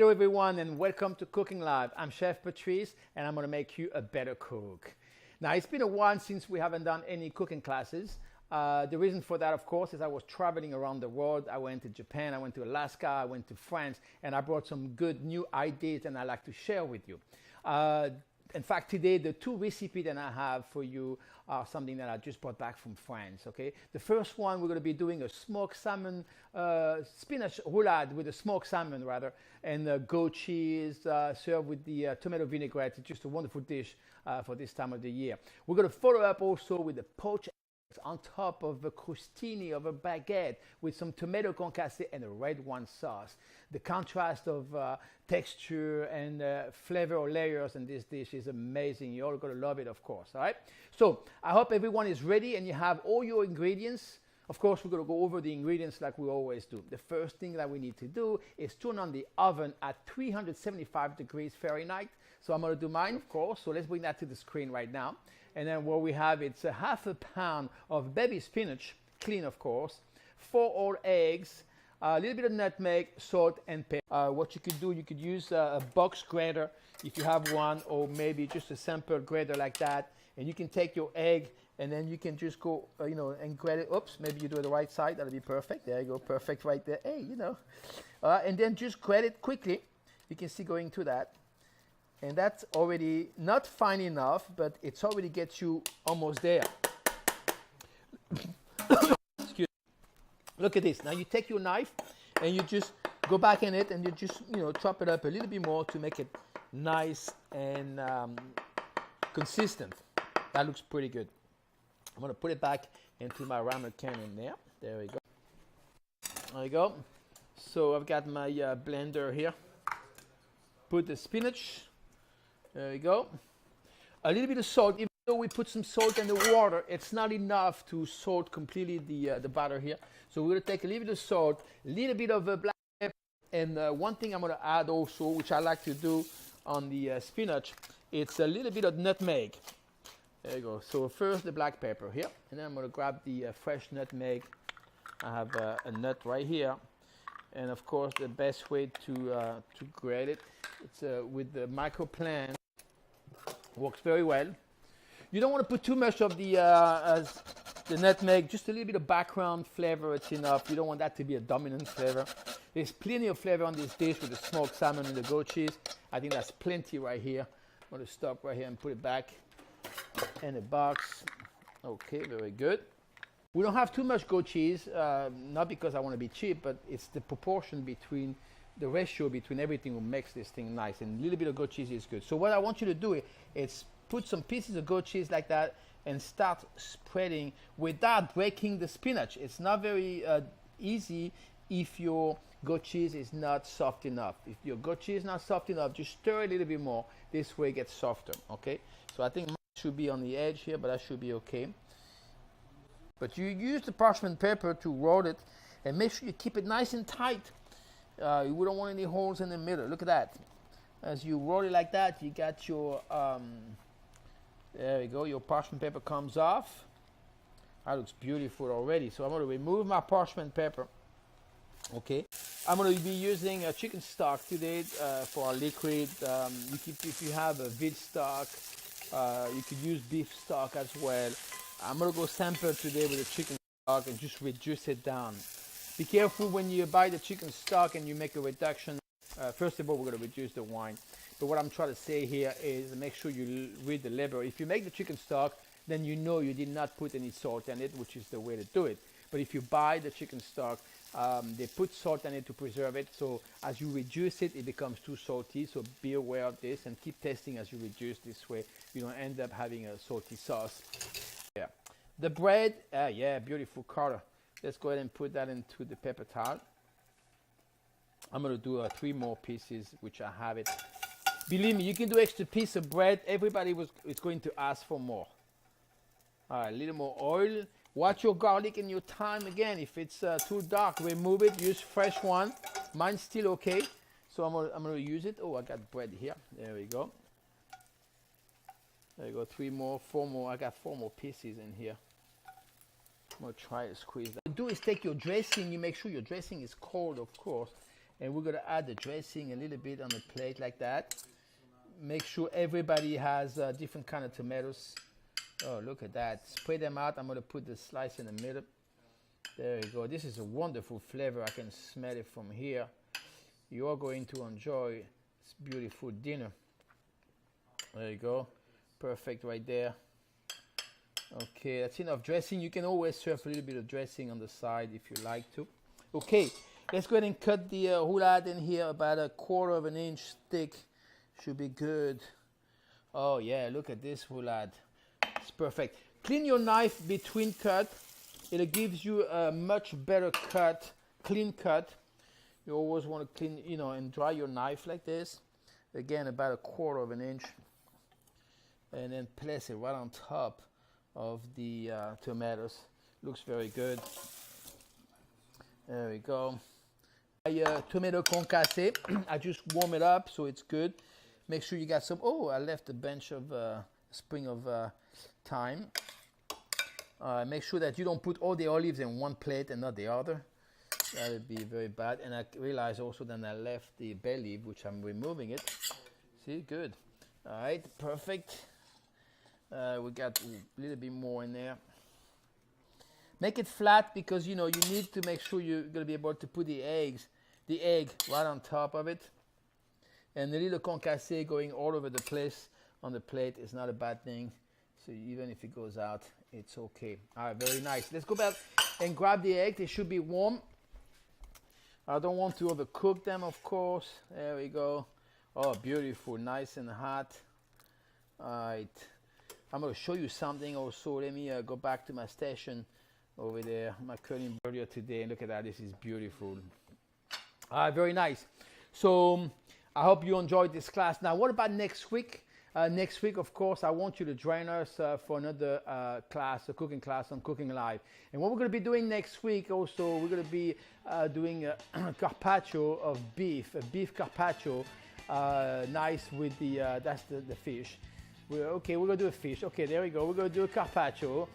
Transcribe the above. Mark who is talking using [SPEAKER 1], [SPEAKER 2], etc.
[SPEAKER 1] Hello everyone and welcome to Cooking Live. I'm Chef Patrice and I'm going to make you a better cook. Now it's been a while since we haven't done any cooking classes. The reason for that, of course, is I was traveling around the world. I went to Japan, I went to Alaska, I went to France, and I brought some good new ideas and I'd like to share with you. In fact, today the two recipes that I have for you are something that I just brought back from France. Okay, the first one we're going to be doing a smoked salmon, spinach roulade with a smoked salmon rather, and goat cheese served with the tomato vinaigrette. It's just a wonderful dish for this time of the year. We're going to follow up also with the poached on top of a crostini of a baguette with some tomato concassé and a red wine sauce. The contrast of texture and flavor or layers in this dish is amazing. You're all going to love it, of course. All right. So I hope everyone is ready and you have all your ingredients. Of course, we're going to go over the ingredients like we always do. The first thing that we need to do is turn on the oven at 375 degrees Fahrenheit. So I'm going to do mine, of course. So let's bring that to the screen right now. And then what we have, it's a half a pound of baby spinach, clean of course, 4 whole eggs, a little bit of nutmeg, salt, and pepper. What you could do, you could use a box grater if you have one, or maybe just a simple grater like that. And you can take your egg and then you can just go, and grate it. Oops, maybe you do it the right side. That'll be perfect. There you go, perfect right there. Hey, and then just grate it quickly. You can see going to that. And that's already not fine enough, but it's already gets you almost there. Excuse me. Look at this. Now you take your knife and you just go back in it and you just, chop it up a little bit more to make it nice and consistent. That looks pretty good. I'm going to put it back into my ramen can in there. There we go. There you go. So I've got my blender here. Put the spinach. There we go. A little bit of salt. Even though we put some salt in the water, it's not enough to salt completely the batter here. So we're going to take a little bit of salt, a little bit of black pepper, and one thing I'm going to add also, which I like to do on the spinach, it's a little bit of nutmeg. There you go. So first the black pepper here, and then I'm going to grab the fresh nutmeg. I have a nut right here. And of course, the best way to grate it, it's with the microplant. Works very well. You don't want to put too much of the nutmeg, just a little bit of background flavor, it's enough. You don't want that to be a dominant flavor. There's plenty of flavor on this dish with the smoked salmon and the goat cheese. I think that's plenty right here. I'm going to stop right here and put it back in the box. Okay, very good. We don't have too much goat cheese, not because I want to be cheap, but it's the proportion between the ratio between everything that makes this thing nice, and a little bit of goat cheese is good. So what I want you to do is put some pieces of goat cheese like that and start spreading without breaking the spinach. It's not very easy if your goat cheese is not soft enough. If your goat cheese is not soft enough, just stir a little bit more. This way it gets softer, okay? So I think mine should be on the edge here, but that should be okay. But you use the parchment paper to roll it and make sure you keep it nice and tight. We don't want any holes in the middle. Look at that. As you roll it like that, you got your, there we go, your parchment paper comes off. That looks beautiful already. So I'm going to remove my parchment paper. Okay. I'm going to be using a chicken stock today for our liquid. If you have a veal stock, you could use beef stock as well. I'm going to go sample today with the chicken stock and just reduce it down. Be careful when you buy the chicken stock and you make a reduction. First of all, we're going to reduce the wine. But what I'm trying to say here is make sure you read the label. If you make the chicken stock, then you know you did not put any salt in it, which is the way to do it. But if you buy the chicken stock, they put salt in it to preserve it. So as you reduce it, it becomes too salty. So be aware of this and keep testing as you reduce. This way you don't end up having a salty sauce. Yeah. The bread, yeah, beautiful color. Let's go ahead and put that into the paper towel. I'm going to do 3 more pieces, which I have it. Believe me, you can do extra piece of bread. Everybody is going to ask for more. All right, a little more oil. Watch your garlic and your thyme again. If it's too dark, remove it. Use fresh one. Mine's still okay, so I'm going to use it. Oh, I got bread here. There we go. There you go. 3 more, 4 more. I got 4 more pieces in here. I'm going to try to squeeze that. What you do is take your dressing. You make sure your dressing is cold, of course. And we're gonna add the dressing a little bit on the plate like that. Make sure everybody has different kind of tomatoes. Oh, look at that. Spread them out. I'm gonna put the slice in the middle. There you go. This is a wonderful flavor. I can smell it from here. You are going to enjoy this beautiful dinner. There you go. Perfect right there. Okay, that's enough dressing. You can always serve a little bit of dressing on the side if you like to. Okay, let's go ahead and cut the roulade in here about 1/4 of an inch thick. Should be good. Oh yeah, look at this roulade. It's perfect. Clean your knife between cut. It gives you a much better cut, clean cut. You always want to clean, you know, and dry your knife like this. Again, about 1/4 of an inch. And then place it right on top of the tomatoes. Looks very good. There we go. My tomato concassé, I just warm it up so it's good. Make sure you got some, oh, I left a bunch of spring of thyme. Make sure that you don't put all the olives in one plate and not the other. That would be very bad. And I realize also that I left the bay leaf, which I'm removing it. See, good. All right, perfect. We got a little bit more in there. Make it flat because you know you need to make sure you're gonna be able to put the egg right on top of it. And the little concassé going all over the place on the plate is not a bad thing. So even if it goes out, it's okay. All right, very nice. Let's go back and grab the egg. They should be warm. I don't want to overcook them, of course. There we go. Oh, beautiful, nice and hot. All right. I'm going to show you something also. Let me go back to my station over there. My curling earlier today. And look at that. This is beautiful. All right, very nice. So I hope you enjoyed this class. Now, what about next week? Next week, of course, I want you to join us for another class, a cooking class on Cooking Live. And what we're going to be doing next week also, we're going to be doing a carpaccio of beef, a beef carpaccio, nice with the, that's the fish. We're going to do a fish. Okay, there we go. We're going to do a carpaccio.